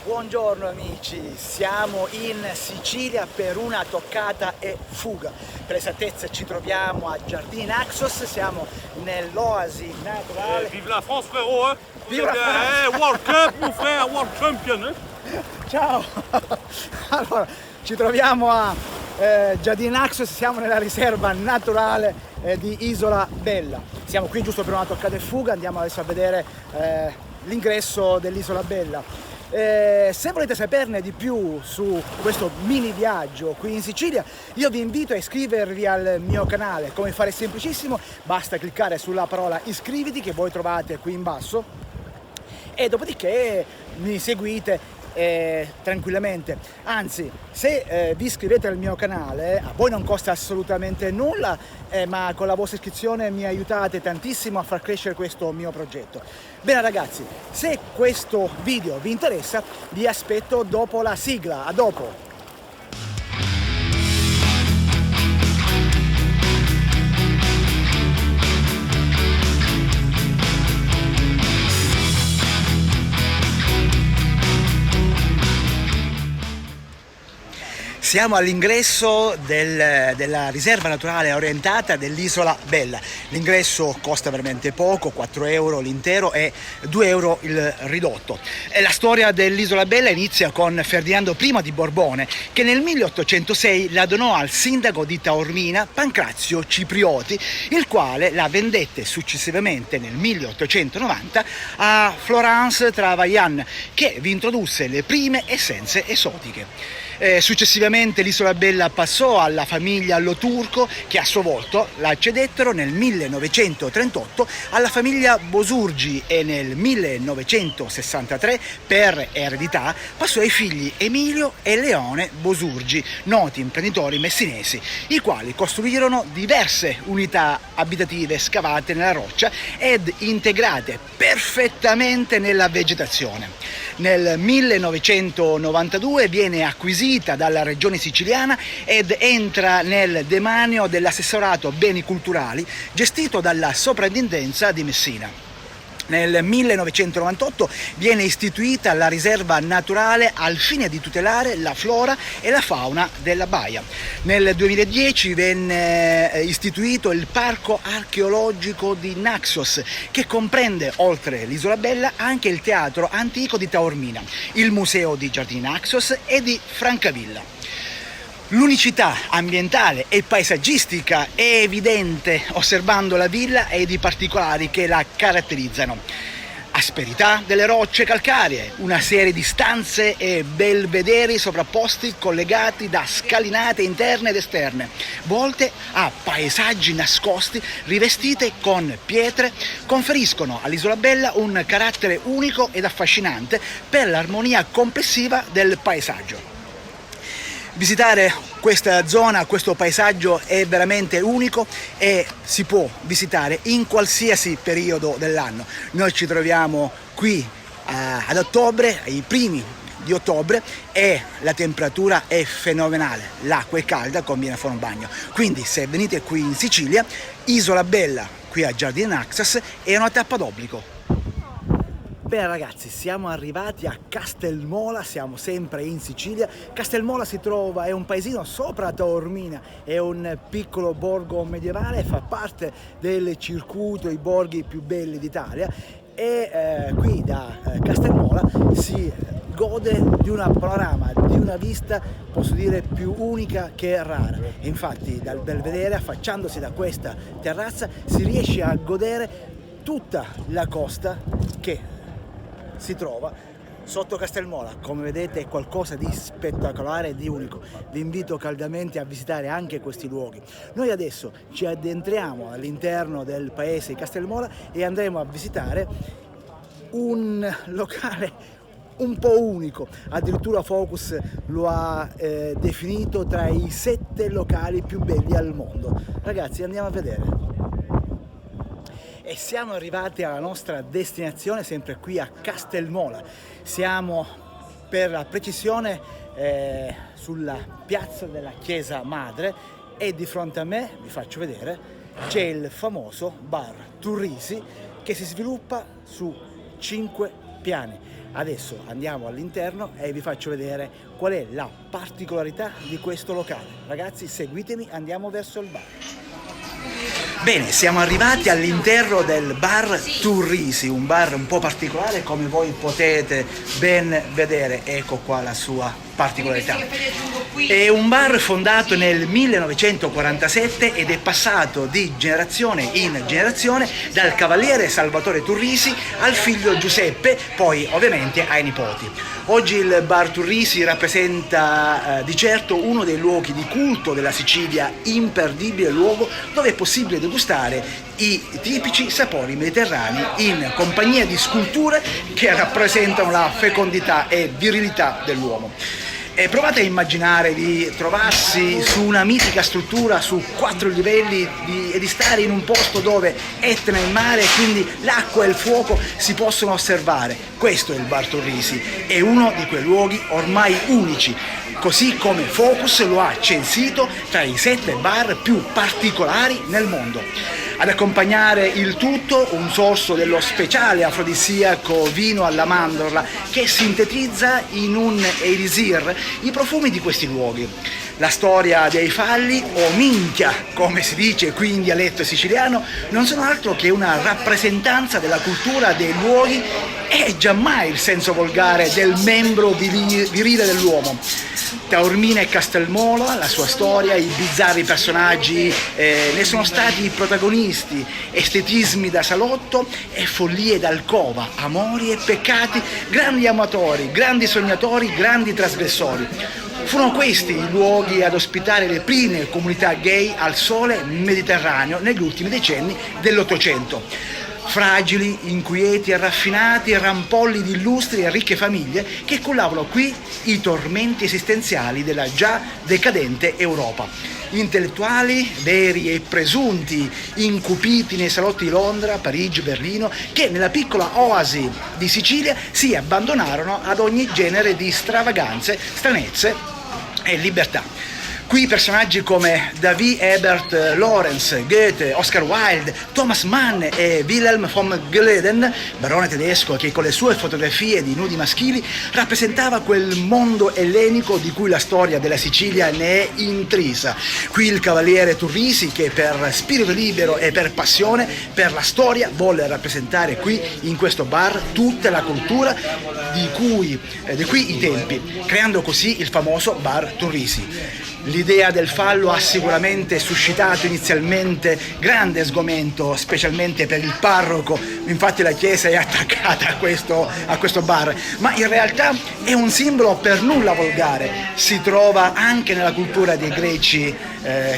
Buongiorno amici, siamo in Sicilia per una toccata e fuga. Per esattezza ci troviamo a Giardini Naxos, siamo nell'oasi naturale. Vive la France frérot! Vive la France! World Cup mon frère, World Champion! Ciao! Allora, ci troviamo a Giardini Naxos, siamo nella riserva naturale di Isola Bella. Siamo qui giusto per una toccata e fuga, andiamo adesso a vedere l'ingresso dell'Isola Bella. Se volete saperne di più su questo mini viaggio qui in Sicilia, io vi invito a iscrivervi al mio canale. Come fare? Semplicissimo, basta cliccare sulla parola iscriviti che voi trovate qui in basso e dopodiché mi seguite tranquillamente. Anzi, se vi iscrivete al mio canale, a voi non costa assolutamente nulla, ma con la vostra iscrizione mi aiutate tantissimo a far crescere questo mio progetto. Bene ragazzi, se questo video vi interessa, vi aspetto dopo la sigla. A dopo! Siamo all'ingresso della riserva naturale orientata dell'Isola Bella. L'ingresso costa veramente poco, 4 euro l'intero e 2 euro il ridotto. La storia dell'Isola Bella inizia con Ferdinando I di Borbone, che nel 1806 la donò al sindaco di Taormina, Pancrazio Ciprioti, il quale la vendette successivamente nel 1890 a Florence Travaillant, che vi introdusse le prime essenze esotiche. Successivamente l'Isola Bella passò alla famiglia Loturco, che a suo volta la cedettero nel 1938 alla famiglia Bosurgi e nel 1963 per eredità passò ai figli Emilio e Leone Bosurgi, noti imprenditori messinesi, i quali costruirono diverse unità abitative scavate nella roccia ed integrate perfettamente nella vegetazione. Nel 1992 viene acquisita dalla regione siciliana ed entra nel demanio dell'assessorato beni culturali gestito dalla soprintendenza di Messina. Nel 1998 viene istituita la riserva naturale al fine di tutelare la flora e la fauna della baia. Nel 2010 venne istituito il parco archeologico di Naxos, che comprende, oltre l'Isola Bella, anche il teatro antico di Taormina, il museo di Giardini Naxos e di Francavilla. L'unicità ambientale e paesaggistica è evidente osservando la villa ed i particolari che la caratterizzano. Asperità delle rocce calcaree, una serie di stanze e belvederi sovrapposti collegati da scalinate interne ed esterne, volte a paesaggi nascosti rivestite con pietre, conferiscono all'Isola Bella un carattere unico ed affascinante per l'armonia complessiva del paesaggio. Visitare questa zona, questo paesaggio è veramente unico e si può visitare in qualsiasi periodo dell'anno. Noi ci troviamo qui ad ottobre, ai primi di ottobre, e la temperatura è fenomenale, l'acqua è calda, conviene fare un bagno. Quindi se venite qui in Sicilia, Isola Bella qui a Giardini Naxos è una tappa d'obbligo. Bene ragazzi, siamo arrivati a Castelmola, siamo sempre in Sicilia. Castelmola si trova, è un paesino sopra Taormina, è un piccolo borgo medievale, fa parte del circuito i borghi più belli d'Italia e qui da Castelmola si gode di un panorama, di una vista, posso dire, più unica che rara. E infatti dal belvedere, affacciandosi da questa terrazza, si riesce a godere tutta la costa che si trova sotto Castelmola. Come vedete è qualcosa di spettacolare e di unico. Vi invito caldamente a visitare anche questi luoghi. Noi adesso ci addentriamo all'interno del paese di Castelmola e andremo a visitare un locale un po' unico, addirittura Focus lo ha definito tra i 7 locali più belli al mondo. Ragazzi, andiamo a vedere. E siamo arrivati alla nostra destinazione, sempre qui a Castelmola. Siamo, per la precisione, sulla piazza della Chiesa Madre e di fronte a me, vi faccio vedere, c'è il famoso bar Turrisi che si sviluppa su 5 piani. Adesso andiamo all'interno e vi faccio vedere qual è la particolarità di questo locale. Ragazzi, seguitemi, andiamo verso il bar. Bene, siamo arrivati all'interno del bar Turrisi, un bar un po' particolare come voi potete ben vedere. Ecco qua la sua particolarità. È un bar fondato nel 1947 ed è passato di generazione in generazione dal cavaliere Salvatore Turrisi al figlio Giuseppe, poi ovviamente ai nipoti. Oggi il bar Turrisi rappresenta di certo uno dei luoghi di culto della Sicilia, imperdibile luogo dove è possibile degustare i tipici sapori mediterranei in compagnia di sculture che rappresentano la fecondità e virilità dell'uomo. E provate a immaginare di trovarsi su una mitica struttura su 4 livelli e di stare in un posto dove Etna e mare, quindi l'acqua e il fuoco si possono osservare. Questo è il bar Turrisi, è uno di quei luoghi ormai unici, così come Focus lo ha censito tra i 7 bar più particolari nel mondo. Ad accompagnare il tutto un sorso dello speciale afrodisiaco vino alla mandorla che sintetizza in un elisir i profumi di questi luoghi. La storia dei falli, o minchia come si dice qui in dialetto siciliano, non sono altro che una rappresentanza della cultura dei luoghi e giammai il senso volgare del membro virile dell'uomo. Taormina e Castelmolo, la sua storia, i bizzarri personaggi ne sono stati protagonisti, estetismi da salotto e follie d'alcova, amori e peccati, grandi amatori, grandi sognatori, grandi trasgressori. Furono questi i luoghi ad ospitare le prime comunità gay al sole mediterraneo negli ultimi decenni dell'Ottocento. Fragili, inquieti e raffinati, rampolli di illustri e ricche famiglie che cullavano qui i tormenti esistenziali della già decadente Europa. Intellettuali veri e presunti, incupiti nei salotti di Londra, Parigi, Berlino, che nella piccola oasi di Sicilia si abbandonarono ad ogni genere di stravaganze, stranezze e libertà. Qui personaggi come David Herbert Lorenz, Goethe, Oscar Wilde, Thomas Mann e Wilhelm von Gleden, barone tedesco che con le sue fotografie di nudi maschili rappresentava quel mondo ellenico di cui la storia della Sicilia ne è intrisa. Qui il cavaliere Turrisi che per spirito libero e per passione per la storia volle rappresentare qui in questo bar tutta la cultura di qui i tempi, creando così il famoso bar Turrisi. L'idea del fallo ha sicuramente suscitato inizialmente grande sgomento, specialmente per il parroco, infatti la chiesa è attaccata a questo bar, ma in realtà è un simbolo per nulla volgare, si trova anche nella cultura dei greci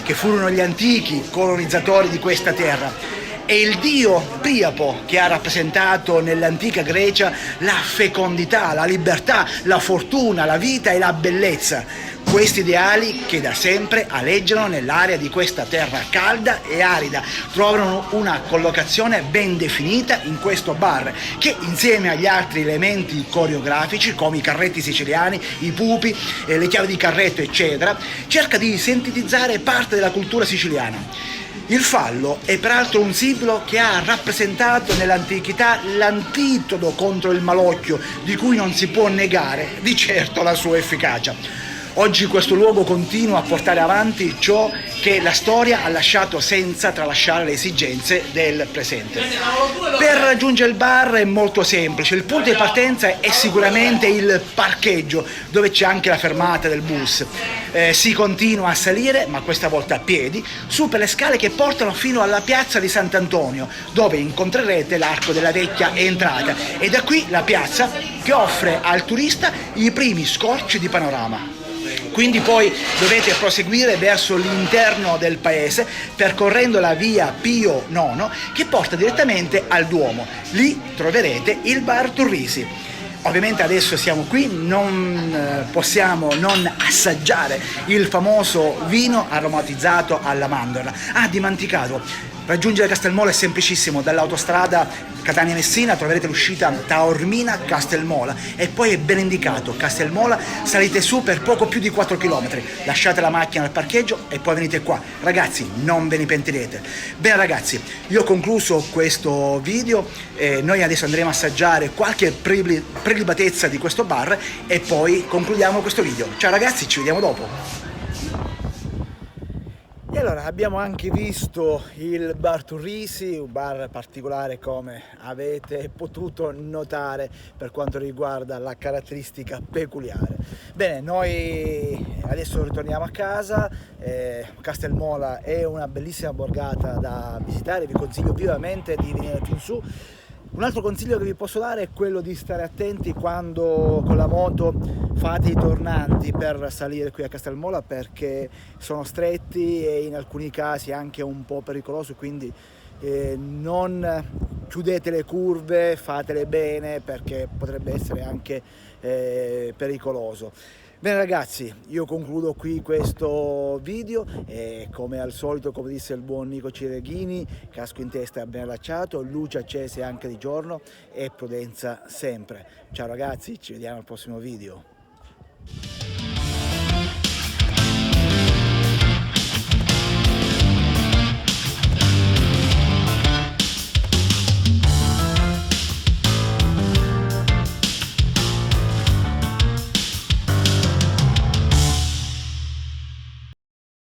che furono gli antichi colonizzatori di questa terra. È il dio Priapo che ha rappresentato nell'antica Grecia la fecondità, la libertà, la fortuna, la vita e la bellezza. Questi ideali che da sempre aleggiano nell'area di questa terra calda e arida trovano una collocazione ben definita in questo bar che insieme agli altri elementi coreografici come i carretti siciliani, i pupi, le chiavi di carretto eccetera cerca di sintetizzare parte della cultura siciliana. Il fallo è peraltro un simbolo che ha rappresentato nell'antichità l'antidoto contro il malocchio, di cui non si può negare di certo la sua efficacia. Oggi questo luogo continua a portare avanti ciò che la storia ha lasciato senza tralasciare le esigenze del presente. Per raggiungere il bar è molto semplice, il punto di partenza è sicuramente il parcheggio, dove c'è anche la fermata del bus. Si continua a salire, ma questa volta a piedi, su per le scale che portano fino alla piazza di Sant'Antonio, dove incontrerete l'arco della vecchia entrata, e da qui la piazza che offre al turista i primi scorci di panorama. Quindi poi dovete proseguire verso l'interno del paese percorrendo la via Pio IX che porta direttamente al Duomo. Lì troverete il bar Turrisi. Ovviamente adesso siamo qui, non possiamo non assaggiare il famoso vino aromatizzato alla mandorla. Ah, dimenticato, Raggiungere Castelmola è semplicissimo, dall'autostrada Catania-Messina troverete l'uscita Taormina-Castelmola e poi è ben indicato, Castelmola, salite su per poco più di 4 km, lasciate la macchina al parcheggio e poi venite qua. Ragazzi, non ve ne pentirete. Bene ragazzi, io ho concluso questo video, noi adesso andremo a assaggiare qualche prelibatezza di questo bar e poi concludiamo questo video. Ciao ragazzi, ci vediamo dopo. E allora abbiamo anche visto il bar Turrisi, un bar particolare come avete potuto notare per quanto riguarda la caratteristica peculiare. Bene, noi adesso ritorniamo a casa, Castelmola è una bellissima borgata da visitare, vi consiglio vivamente di venire più in su. Un altro consiglio che vi posso dare è quello di stare attenti quando con la moto fate i tornanti per salire qui a Castelmola, perché sono stretti e in alcuni casi anche un po' pericolosi, quindi non chiudete le curve, fatele bene perché potrebbe essere anche pericoloso. Bene ragazzi, io concludo qui questo video e come al solito, come disse il buon Nico Cireghini, casco in testa ben allacciato, luci accese anche di giorno e prudenza sempre. Ciao ragazzi, ci vediamo al prossimo video.